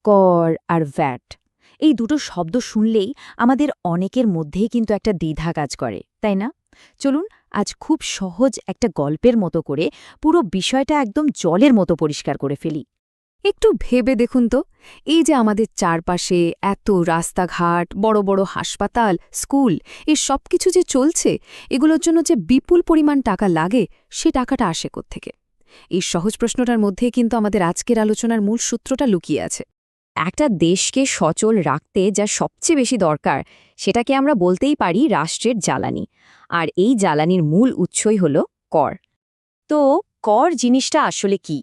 কর আর ভ্যাট এই দুটো শব্দ শুনলেই আমাদের অনেকের মধ্যেই কিন্তু একটা দ্বিধা কাজ করে, তাই না? চলুন আজ খুব সহজ একটা গল্পের মতো করে পুরো বিষয়টা একদম জলের মতো পরিষ্কার করে ফেলি। একটু ভেবে দেখুন তো, এই যে আমাদের চারপাশে এত রাস্তাঘাট, বড় বড় হাসপাতাল, স্কুল, এই সব কিছু যে চলছে, এগুলোর জন্য যে বিপুল পরিমাণ টাকা লাগে, সে টাকাটা আসে কোত্থেকে? এই সহজ প্রশ্নটার মধ্যে কিন্তু আমাদের আজকের আলোচনার মূল সূত্রটা লুকিয়ে আছে। একটা দেশকে সচল রাখতে যা সবচেয়ে বেশি দরকার সেটাকে আমরা বলতেই পারি রাষ্ট্রের জ্বালানি। আর এই জ্বালানির মূল উৎসই হল কর। তো কর জিনিসটা আসলে কি?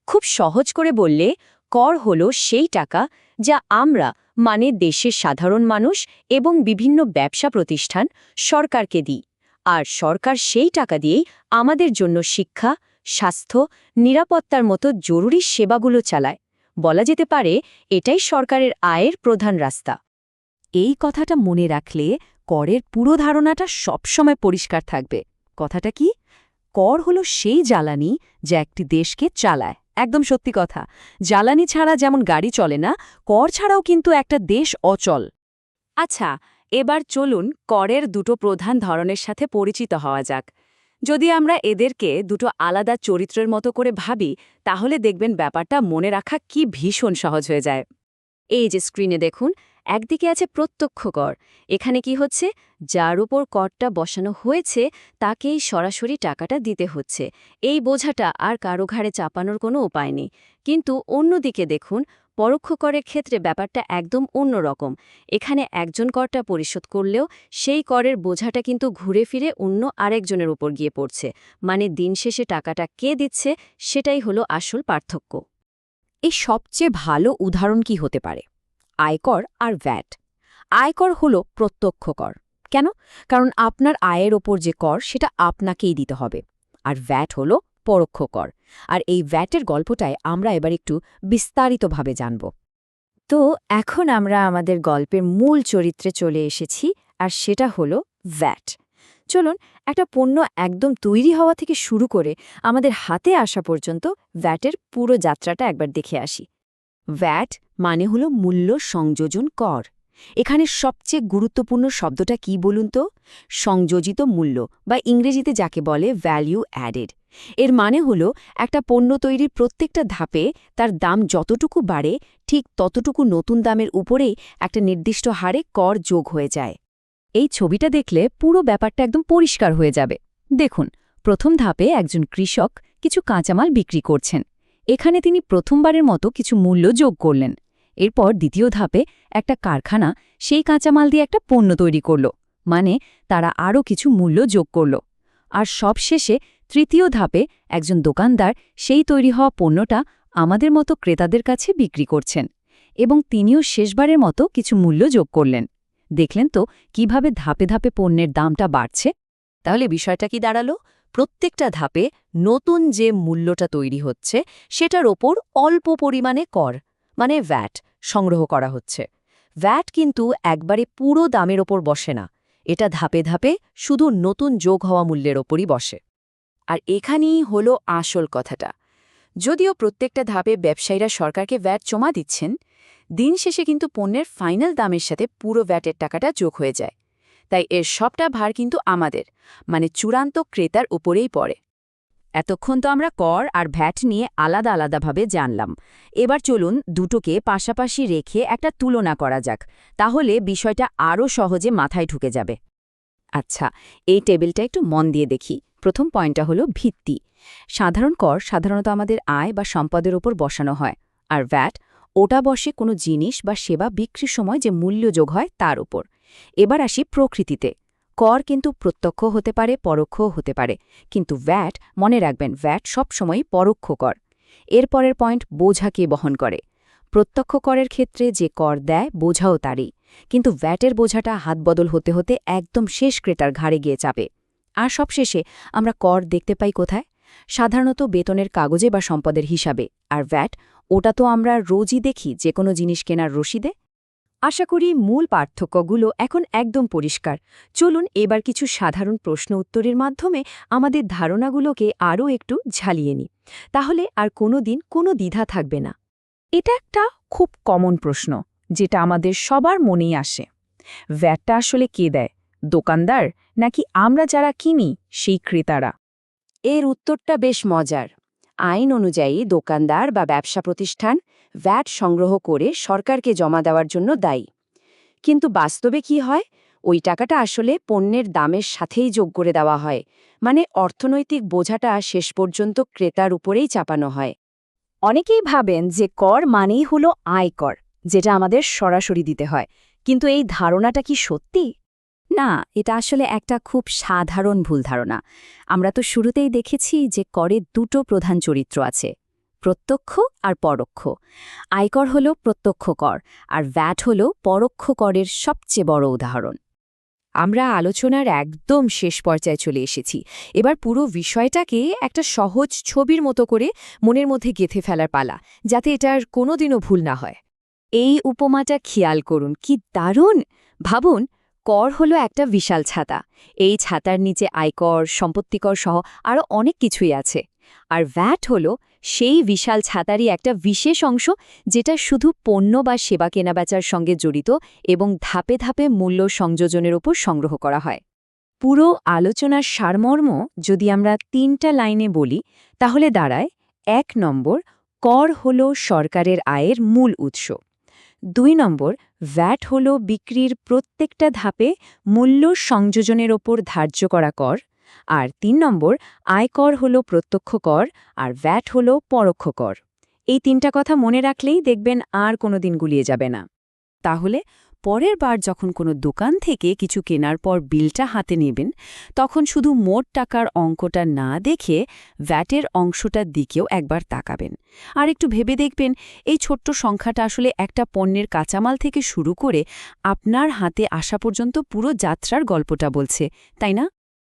খুব সহজ করে বললে কর হলো সেই টাকা যা আমরা মানে দেশের সাধারণ মানুষ এবং বিভিন্ন ব্যবসা প্রতিষ্ঠান সরকারকে দিই। আর সরকার সেই টাকা দিয়েই আমাদের জন্য শিক্ষা, স্বাস্থ্য, নিরাপত্তার মতো জরুরি সেবাগুলো চালায়। বলা যেতে পারে এটাই সরকারের আয়ের প্রধান রাস্তা। এই কথাটা মনে রাখলে করের পুরো ধারণাটা সবসময় পরিষ্কার থাকবে। কথাটা কি? কর হলো সেই জ্বালানি যা একটি দেশকে চালায়। একদম সত্যি কথা। জ্বালানি ছাড়া যেমন গাড়ি চলে না, কর ছাড়াও কিন্তু একটা দেশ অচল। আচ্ছা, এবার চলুন করের দুটো প্রধান ধরনের সাথে পরিচিত হওয়া যাক। যদি আমরা এদেরকে দুটো আলাদা চরিত্রের মতো করে ভাবি, তাহলে দেখবেন ব্যাপারটা মনে রাখা কি ভীষণ সহজ হয়ে যায়। এই যে স্ক্রিনে দেখুন, একদিকে আছে প্রত্যক্ষ কর। এখানে কি হচ্ছে? যার উপর করটা বসানো হয়েছে তাকেই সরাসরি টাকাটা দিতে হচ্ছে। এই বোঝাটা আর কারো ঘাড়ে চাপানোর কোনো উপায় নেই। কিন্তু অন্যদিকে দেখুন, পরোক্ষ করের ক্ষেত্রে ব্যাপারটা একদম অন্যরকম। এখানে একজন করটা পরিশোধ করলেও সেই করের বোঝাটা কিন্তু ঘুরে ফিরে অন্য আরেকজনের উপর গিয়ে পড়ছে। মানে দিন শেষে টাকাটা কে দিচ্ছে সেটাই হলো আসল পার্থক্য। এই সবচেয়ে ভালো উদাহরণ কি হতে পারে? আয়কর আর ভ্যাট। আয়কর হলো প্রত্যক্ষ কর। কেন? কারণ আপনার আয়ের ওপর যে কর সেটা আপনাকেই দিতে হবে। আর ভ্যাট হলো পরোক্ষ কর। আর এই ভ্যাটের গল্পটায় আমরা এবার একটু বিস্তারিতভাবে জানব। তো এখন আমরা আমাদের গল্পের মূল চরিত্রে চলে এসেছি, আর সেটা হলো ভ্যাট। চলুন একটা পণ্য একদম তৈরি হওয়া থেকে শুরু করে আমাদের হাতে আসা পর্যন্ত ভ্যাটের পুরো যাত্রাটা একবার দেখে আসি। ভ্যাট মানে হলো মূল্য সংযোজন কর। এখানে সবচেয়ে গুরুত্বপূর্ণ শব্দটা কি বলুন তো? সংযোজিত মূল্য, বা ইংরেজিতে যাকে বলে ভ্যালু অ্যাডেড। এর মানে হলো একটা পণ্য তৈরির প্রত্যেকটা ধাপে তার দাম যতটুকু বাড়ে, ঠিক ততটুকু নতুন দামের উপরেই একটা নির্দিষ্ট হারে কর যোগ হয়ে যায়। এই ছবিটা দেখলে পুরো ব্যাপারটা একদম পরিষ্কার হয়ে যাবে। দেখুন, প্রথম ধাপে একজন কৃষক কিছু কাঁচামাল বিক্রি করছেন। এখানে তিনি প্রথমবারের মতো কিছু মূল্য যোগ করলেন। এরপর দ্বিতীয় ধাপে একটা কারখানা সেই কাঁচামাল দিয়ে একটা পণ্য তৈরি করল, মানে তারা আরও কিছু মূল্য যোগ করল। আর সবশেষে তৃতীয় ধাপে একজন দোকানদার সেই তৈরি হওয়া পণ্যটা আমাদের মতো ক্রেতাদের কাছে বিক্রি করছেন, এবং তিনিও শেষবারের মতো কিছু মূল্য যোগ করলেন। দেখলেন তো কিভাবে ধাপে ধাপে পণ্যের দামটা বাড়ছে? তাহলে বিষয়টা কি দাঁড়ালো? প্রত্যেকটা ধাপে নতুন যে মূল্যটা তৈরি হচ্ছে সেটার ওপর অল্প পরিমাণে কর, মানে ভ্যাট, সংগ্রহ করা হচ্ছে। ভ্যাট কিন্তু একবারে পুরো দামের ওপর বসে না, এটা ধাপে ধাপে শুধু নতুন যোগ হওয়া মূল্যের ওপরই বসে। আর এখানেই হলো আসল কথাটা। যদিও প্রত্যেকটা ধাপে ব্যবসায়ীরা সরকারকে ভ্যাট জমা দিচ্ছেন, দিন শেষে কিন্তু পণ্যের ফাইনাল দামের সাথে পুরো ভ্যাটের টাকাটা যোগ হয়ে যায়। তাই এর সবটা ভার কিন্তু আমাদের, মানে চূড়ান্ত ক্রেতার উপরেই পড়ে। এতক্ষণ তো আমরা কর আর ভ্যাট নিয়ে আলাদা আলাদাভাবে জানলাম। এবার চলুন দুটোকে পাশাপাশি রেখে একটা তুলনা করা যাক, তাহলে বিষয়টা আরও সহজে মাথায় ঢুকে যাবে। আচ্ছা, এই টেবিলটা একটু মন দিয়ে দেখি। প্রথম পয়েন্টটা হলো ভিত্তি। সাধারণ কর সাধারণত আমাদের আয় বা সম্পদের ওপর বসানো হয়, আর ভ্যাট ওটা বসে কোনো জিনিস বা সেবা বিক্রির সময় যে মূল্য যোগ হয় তার উপর। এবার আসি প্রকৃতিতে। কর কিন্তু প্রত্যক্ষ হতে পারে, পরোক্ষও হতে পারে, কিন্তু ভ্যাট, মনে রাখবেন, ভ্যাট সবসময়ই পরোক্ষ কর। এরপরের পয়েন্ট, বোঝা কে বহন করে। প্রত্যক্ষ করের ক্ষেত্রে যে কর দেয় বোঝাও তারই, কিন্তু ভ্যাটের বোঝাটা হাতবদল হতে হতে একদম শেষ ক্রেতার ঘাড়ে গিয়ে চাপে। আর সবশেষে আমরা কর দেখতে পাই কোথায়? সাধারণত বেতনের কাগজে বা সম্পদের হিসাবে। আর ভ্যাট, ওটা তো আমরা রোজই দেখি যে কোনো জিনিস কেনার রসিদে। আশা করি মূল পার্থক্যগুলো এখন একদম পরিষ্কার। চলুন এবার কিছু সাধারণ প্রশ্ন উত্তরের মাধ্যমে আমাদের ধারণাগুলোকে আরও একটু ঝালিয়ে নিই। তাহলে আর কোনো দিন কোনো দ্বিধা থাকবে না। এটা একটা খুব কমন প্রশ্ন, যেটা আমাদের সবার মনেই আসে। ভ্যাটটা আসলে কে দেয়, দোকানদার নাকি আমরা যারা কিনি সেই ক্রেতারা? এর উত্তরটা বেশ মজার। আইন অনুযায়ী দোকানদার বা ব্যবসা প্রতিষ্ঠান ভ্যাট সংগ্রহ করে সরকারকে জমা দেওয়ার জন্য দায়ী। কিন্তু বাস্তবে কি হয়, ওই টাকাটা আসলে পণ্যের দামের সাথেই যোগ করে দেওয়া হয়, মানে অর্থনৈতিক বোঝাটা শেষ পর্যন্ত ক্রেতার উপরেই চাপানো হয়। অনেকেই ভাবেন যে কর মানেই হলো আয়কর, যেটা আমাদের সরাসরি দিতে হয়। কিন্তু এই ধারণাটা কি সত্যি? না, এটা আসলে একটা খুব সাধারণ ভুল ধারণা। আমরা তো শুরুতেই দেখেছি যে করের দুটো প্রধান চরিত্র আছে, প্রত্যক্ষ আর পরোক্ষ। আয়কর হল প্রত্যক্ষ কর, আর ভ্যাট হল পরোক্ষ করের সবচেয়ে বড় উদাহরণ। আমরা আলোচনার একদম শেষ পর্যায়ে চলে এসেছি। এবার পুরো বিষয়টাকে একটা সহজ ছবির মতো করে মনের মধ্যে গেঁথে ফেলার পালা, যাতে এটার কোনোদিনও ভুল না হয়। এই উপমাটা খেয়াল করুন, কি দারুণ! ভাবুন, কর হলো একটা বিশাল ছাতা। এই ছাতার নিচে আয়কর, সম্পত্তিকর সহ আরও অনেক কিছুই আছে। আর ভ্যাট হলো সেই বিশাল ছাতারই একটা বিশেষ অংশ, যেটা শুধু পণ্য বা সেবা কেনাবেচার সঙ্গে জড়িত এবং ধাপে ধাপে মূল্য সংযোজনের উপর সংগ্রহ করা হয়। পুরো আলোচনার সারমর্ম যদি আমরা 3টা লাইনে বলি, তাহলে দাঁড়ায়: 1 নম্বর, কর হল সরকারের আয়ের মূল উৎস। 2 নম্বর, ভ্যাট হল বিক্রির প্রত্যেকটা ধাপে মূল্য সংযোজনের ওপর ধার্য করা কর। আর 3 নম্বর, আয়কর হল প্রত্যক্ষ কর, আর ভ্যাট হল পরোক্ষ কর। এই 3টা কথা মনে রাখলেই দেখবেন আর কোনোদিন গুলিয়ে যাবে না। তাহলে পরের বার যখন কোনো দোকান থেকে কিছু কেনার পর বিলটা হাতে নেবেন, তখন শুধু মোট টাকার অঙ্কটা না দেখে ভ্যাটের অংশটার দিকেও একবার তাকাবেন। আর একটু ভেবে দেখবেন, এই ছোট্ট সংখ্যাটা আসলে একটা পণ্যের কাঁচামাল থেকে শুরু করে আপনার হাতে আসা পর্যন্ত পুরো যাত্রার গল্পটা বলছে, তাই না?